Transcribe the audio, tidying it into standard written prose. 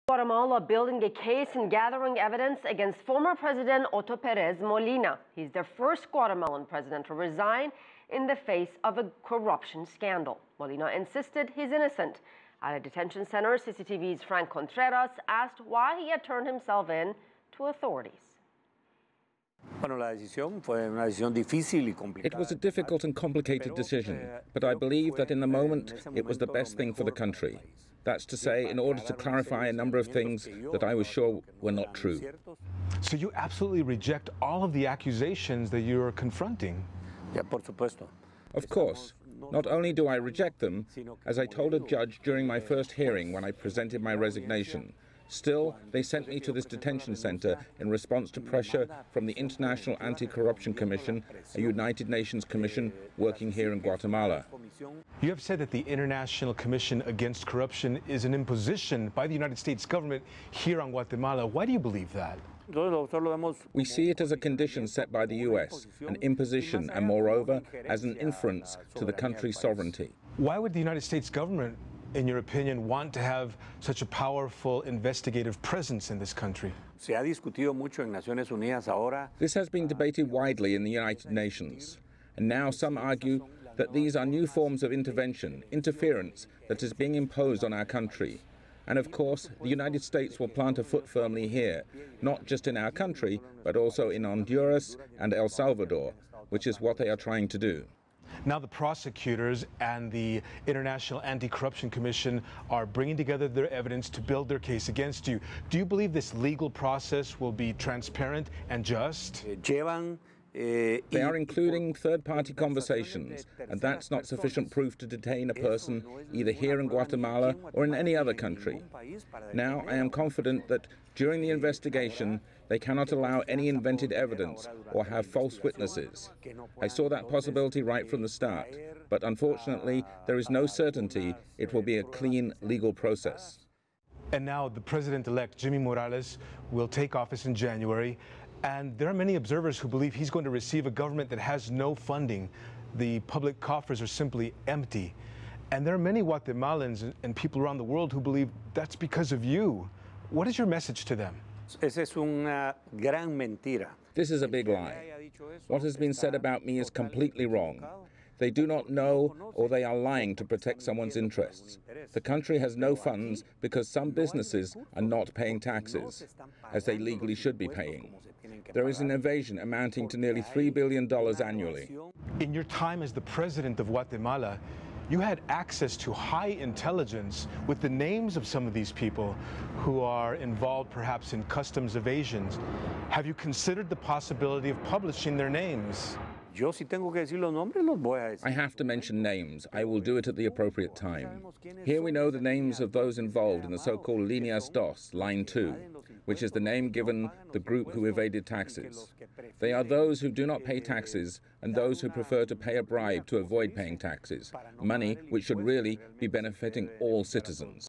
Guatemala building a case and gathering evidence against former President Otto Perez Molina. He's the first Guatemalan president to resign in the face of a corruption scandal. Molina insisted he's innocent. At a detention center, CCTV's Franc Contreras asked why he had turned himself in to authorities. It was a difficult and complicated decision, but I believe that in the moment it was the best thing for the country. That's to say, in order to clarify a number of things that I was sure were not true. So you absolutely reject all of the accusations that you're confronting? Of course. Not only do I reject them, as I told a judge during my first hearing when I presented my resignation, still, they sent me to this detention center in response to pressure from the International Anti-Corruption Commission, a United Nations commission working here in Guatemala. You have said that the International Commission Against Corruption is an imposition by the United States government here on Guatemala. Why do you believe that? We see it as a condition set by the US, an imposition, and moreover, as an inference to the country's sovereignty. Why would the United States government, in your opinion, want to have such a powerful investigative presence in this country? This has been debated widely in the United Nations, and now some argue that these are new forms of interference that is being imposed on our country. And of course, the United States will plant a foot firmly here, not just in our country, but also in Honduras and El Salvador, which is what they are trying to do. Now the prosecutors and the International Anti-Corruption Commission are bringing together their evidence to build their case against you. Do you believe this legal process will be transparent and just? They are including third-party conversations, and that's not sufficient proof to detain a person either here in Guatemala or in any other country. Now, I am confident that during the investigation, they cannot allow any invented evidence or have false witnesses. I saw that possibility right from the start, but unfortunately, there is no certainty it will be a clean legal process. And now the president-elect, Jimmy Morales, will take office in January. And there are many observers who believe he's going to receive a government that has no funding. The public coffers are simply empty. And there are many Guatemalans and people around the world who believe that's because of you. What is your message to them? This is a big lie. What has been said about me is completely wrong. They do not know, or they are lying to protect someone's interests. The country has no funds because some businesses are not paying taxes, as they legally should be paying. There is an evasion amounting to nearly $3 billion annually. In your time as the president of Guatemala, you had access to high intelligence with the names of some of these people who are involved perhaps in customs evasions. Have you considered the possibility of publishing their names? I have to mention names. I will do it at the appropriate time. Here we know the names of those involved in the so-called Líneas Dos, Line 2, which is the name given the group who evaded taxes. They are those who do not pay taxes and those who prefer to pay a bribe to avoid paying taxes, money which should really be benefiting all citizens.